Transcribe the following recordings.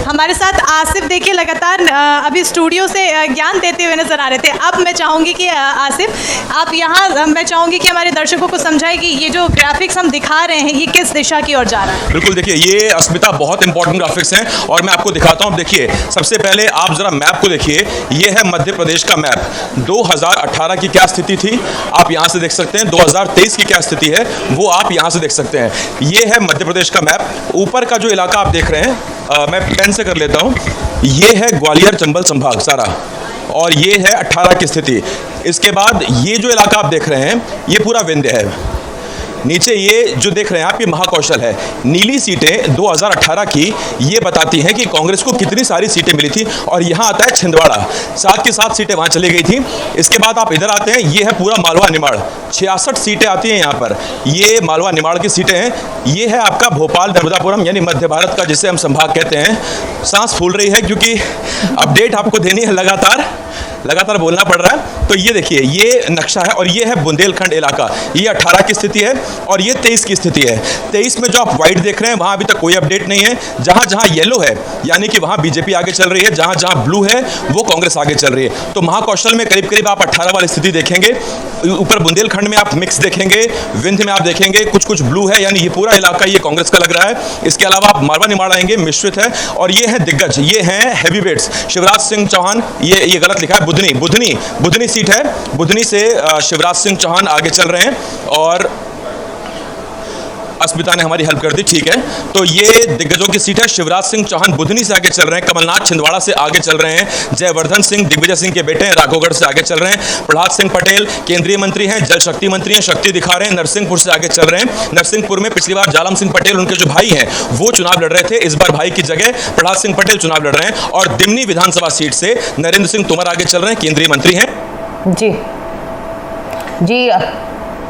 हमारे साथ आसिफ देखिए लगातार अभी स्टूडियो से ज्ञान देते हुए नजर आ रहे थे। अब मैं चाहूँगी कि आसिफ आप यहाँ, मैं चाहूँगी कि हमारे दर्शकों को समझाए कि ये जो ग्राफिक्स हम दिखा रहे हैं ये किस दिशा की ओर जा रहा है। बिल्कुल, देखिए ये अस्मिता बहुत इंपॉर्टेंट ग्राफिक्स हैं और मैं आपको दिखाता हूँ। देखिए सबसे पहले आप जरा मैप को देखिए, ये है मध्य प्रदेश का मैप। 2018 की क्या स्थिति थी आप यहाँ से देख सकते हैं, 2023 की क्या स्थिति है वो आप यहाँ से देख सकते हैं। ये है मध्य प्रदेश का मैप। ऊपर का जो इलाका आप देख रहे हैं, मैं पेन से कर लेता हूँ, ये है ग्वालियर चंबल संभाग सारा, और ये है 18 की स्थिति। इसके बाद ये जो इलाका आप देख रहे हैं ये पूरा विंध्य है। नीचे ये जो देख रहे हैं आप, ये महाकौशल है। नीली सीटें 2018 की ये बताती हैं कि कांग्रेस को कितनी सारी सीटें मिली थी, और यहाँ आता है छिंदवाड़ा, 7 की 7 सीटें वहाँ चली गई थी। इसके बाद आप इधर आते हैं, ये है पूरा मालवा निमाड़, 66 सीटें आती हैं यहाँ पर, ये मालवा निमाड़ की सीटें हैं। ये है आपका भोपाल नर्मदापुरम यानी मध्य भारत का, जिसे हम संभाग कहते हैं। सांस फूल रही है क्योंकि अपडेट आपको देनी है, लगातार बोलना पड़ रहा है। तो ये देखिए ये नक्शा है, और ये है बुंदेलखंड इलाका, ये 18 की स्थिति है और ये 23 की स्थिति है। 23 में जो आप व्हाइट देख रहे हैं वहाँ अभी तक कोई अपडेट नहीं है। जहाँ जहाँ येलो है यानी कि वहाँ बीजेपी आगे चल रही है, जहाँ जहाँ ब्लू है वो कांग्रेस आगे चल रही है। तो महाकौशल में करीब करीब आप 18 वाली स्थिति देखेंगे। ऊपर बुंदेलखंड में आप मिक्स देखेंगे, विंध्य में आप देखेंगे कुछ ब्लू है, यानी ये पूरा इलाका ये कांग्रेस का लग रहा है। इसके अलावा आप मालवा निमाड़ आएंगे, मिश्रित है। और ये है दिग्गज, ये हैं हैवी वेट्स, शिवराज सिंह चौहान, ये गलत लिखा है, बुधनी सीट है। बुधनी से शिवराज सिंह चौहान आगे चल रहे हैं, और अस्मिता ने हमारी हेल्प कर दी, ठीक है। तो ये दिग्गजों की सीट है। शिवराज सिंह चौहान बुधनी से आगे चल रहे हैं, कमलनाथ छिंदवाड़ा से आगे चल रहे हैं, जयवर्धन सिंह दिग्विजय सिंह के बेटे हैं राघवगढ़ से आगे चल रहे हैं, प्रहलाद सिंह पटेल केंद्रीय मंत्री हैं, जल शक्ति मंत्री हैं, शक्ति दिखा रहे हैं, नरसिंहपुर से आगे चल रहे हैं। नरसिंहपुर में पिछली बार जालम सिंह पटेल उनके जो भाई हैं वो चुनाव लड़ रहे थे, इस बार भाई की जगह प्रहलाद सिंह पटेल चुनाव लड़ रहे हैं। और दिमनी विधानसभा सीट से नरेंद्र सिंह तोमर आगे चल रहे हैं, केंद्रीय मंत्री हैं। जी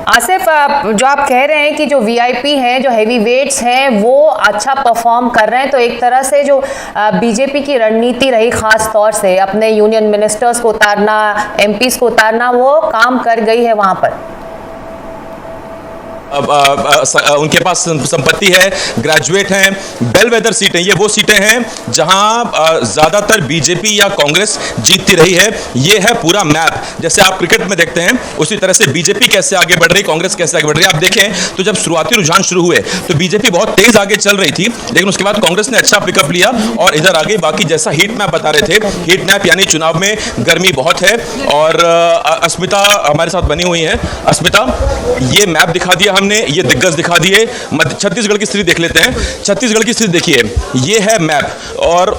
आसिफ, जो आप कह रहे हैं कि जो वीआईपी हैं, जो हैवी वेट्स हैं, वो अच्छा परफॉर्म कर रहे हैं, तो एक तरह से जो बीजेपी की रणनीति रही खास तौर से अपने यूनियन मिनिस्टर्स को उतारना, एमपीज को उतारना, वो काम कर गई है वहां पर। उनके पास संपत्ति है, ग्रेजुएट हैं, बेलवेदर सीटें, ये वो सीटें हैं जहां ज्यादातर बीजेपी या कांग्रेस जीतती रही है। ये है पूरा मैप, जैसे आप क्रिकेट में देखते हैं उसी तरह से बीजेपी कैसे आगे बढ़ रही, कांग्रेस कैसे आगे बढ़ रही है। आप देखें तो जब शुरुआती रुझान शुरू हुए तो बीजेपी बहुत तेज आगे चल रही थी, लेकिन उसके बाद कांग्रेस ने अच्छा पिकअप लिया और इधर आ गई। बाकी जैसा हीट मैप बता रहे थे, हीट मैप यानी चुनाव में गर्मी बहुत है। और अस्मिता हमारे साथ बनी हुई है। अस्मिता, ये मैप दिखा दिया हमने, ये दिग्गज दिखा दिए। छत्तीसगढ़ की स्थिति देख लेते हैं। छत्तीसगढ़ की स्थिति देखिए, ये है मैप, और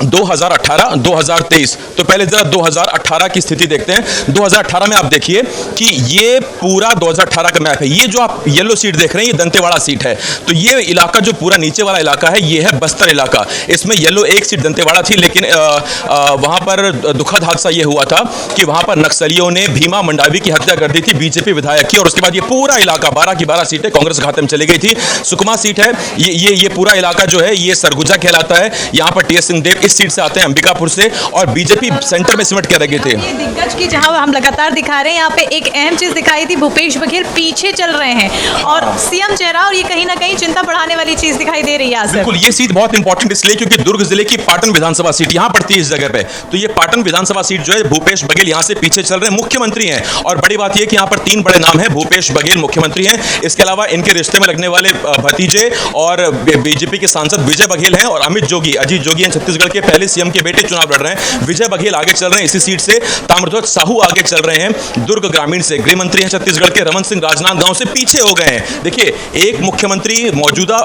2018, 2023, तो पहले जरा 2018 की स्थिति देखते हैं। 2018 में आप देखिए कि ये पूरा 2018 का मैप है। ये जो आप येलो सीट देख रहे हैं ये दंतेवाड़ा सीट है। तो ये इलाका जो पूरा नीचे वाला इलाका है ये है बस्तर इलाका। इसमें येलो एक सीट दंतेवाड़ा थी, लेकिन वहां पर दुखद हादसा ये हुआ था कि वहां पर नक्सलियों ने भीमा मंडावी की हत्या कर दी थी, बीजेपी विधायक की, और उसके बाद ये पूरा इलाका 12 की 12 सीटें कांग्रेस खाते में चली गई थी। सुकमा सीट है, ये पूरा इलाका जो है ये सरगुजा कहलाता है। यहाँ पर टी एस सिंहदेव इस सीट से आते हैं, अंबिकापुर से, और बीजेपी सेंटर में सिमट के रह गए थे। ये दिग्गज की जहां हम लगातार दिखा रहे हैं, यहाँ पे एक अहम चीज दिखाई थी, भूपेश बघेल पीछे चल रहे हैं और सीएम चेहरा, और ये कहीं ना कहीं चिंता बढ़ाने वाली चीज दिखाई दे रही है। बिल्कुल, ये सीट बहुत इंपॉर्टेंट इसलिए क्योंकि दुर्ग जिले की पाटन विधानसभा सीट यहाँ पड़ती है इस जगह पे। तो ये पाटन विधानसभा सीट जो है, भूपेश बघेल यहाँ से पीछे चल रहे हैं, मुख्यमंत्री हैं। और बड़ी बात यह कि यहाँ पर 3 बड़े नाम हैं, भूपेश बघेल मुख्यमंत्री हैं, इसके अलावा इनके रिश्ते में लगने वाले भतीजे और बीजेपी के सांसद विजय बघेल हैं, और अमित जोगी, अजीत जोगी हैं, छत्तीसगढ़ के पहले सीएम के बेटे चुनाव लड़ रहे हैं। विजय बघेल आगे चल रहे हैं इसी सीट से। ताम्रध्वज साहू आगे चल रहे हैं दुर्ग ग्रामीण से, गृह मंत्री हैं छत्तीसगढ़ के। रमन सिंह राजनांदगांव से पीछे हो गए हैं। देखिए, एक मुख्यमंत्री मौजूदा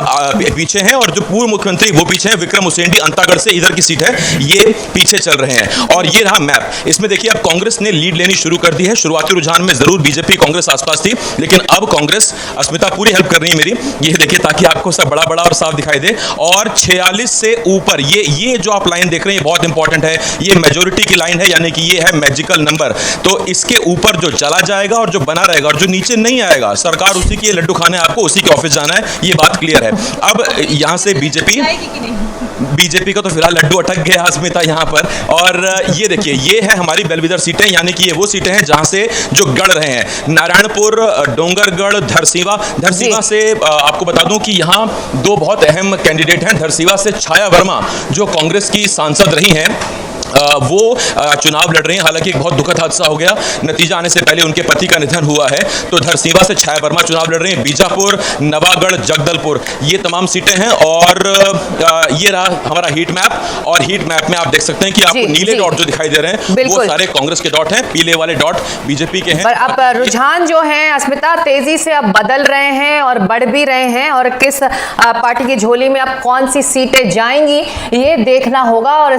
पीछे हैं और जो पूर्व मुख्यमंत्री वो पीछे हैं। विक्रम उसेंडी अंतागढ़ से, इधर की सीट है, ये पीछे चल रहे हैं। और ये रहा मैप। इसमें देखिए अब कांग्रेस ने लीड लेनी शुरू कर दी है। शुरुआती रुझान में जरूर बीजेपी कांग्रेस आसपास थी, लेकिन अब कांग्रेस, अस्मिता पूरी हेल्प कर रही है मेरी, ये देखिए ताकि आपको सब बड़ा बड़ा और साफ दिखाई दे। और 46 से ऊपर ये जो आप लाइन देख रहे हैं बहुत इंपॉर्टेंट है, ये मेजोरिटी की लाइन है, यानी कि ये है मैजिकल नंबर। तो इसके ऊपर जो चला जाएगा और जो बना रहेगा, और जो नीचे नहीं आएगा, सरकार उसी की लड्डू खाने, आपको उसी के ऑफिस जाना है, ये बात क्लियर है। अब यहां से बीजेपी बीजेपी का तो फिलहाल लड्डू अटक गया अस्मिता यहाँ पर। और ये देखिए, ये है हमारी बेलविदर सीटें, यानी कि ये वो सीटें हैं जहां से जो गढ़ रहे हैं, नारायणपुर, डोंगरगढ़, धरसीवा से आपको बता दूं कि यहाँ दो बहुत अहम कैंडिडेट हैं। धरसीवा से छाया वर्मा जो कांग्रेस की सांसद रही हैं, वो चुनाव लड़ रही हैं। हालांकि एक बहुत दुखद हादसा हो गया, नतीजा आने से पहले उनके पति का निधन हुआ है। तो धरसीवा से छाया वर्मा चुनाव लड़ रही हैं। बीजापुर, नवागढ़, जगदलपुर, ये तमाम सीटें हैं। और ये रहा हमारा हीट मैप। और हीट मैप में आप देख सकते हैं कि आपको नीले डॉट जो दिखाई दे रहे हैं वो सारे कांग्रेस के डॉट हैं, पीले वाले डॉट बीजेपी के हैं। पर अब रुझान जो है अस्मिता तेजी से अब बदल रहे हैं और बढ़ भी रहे हैं, और किस पार्टी की झोली में अब कौन सी सीटें जाएंगी ये देखना होगा। और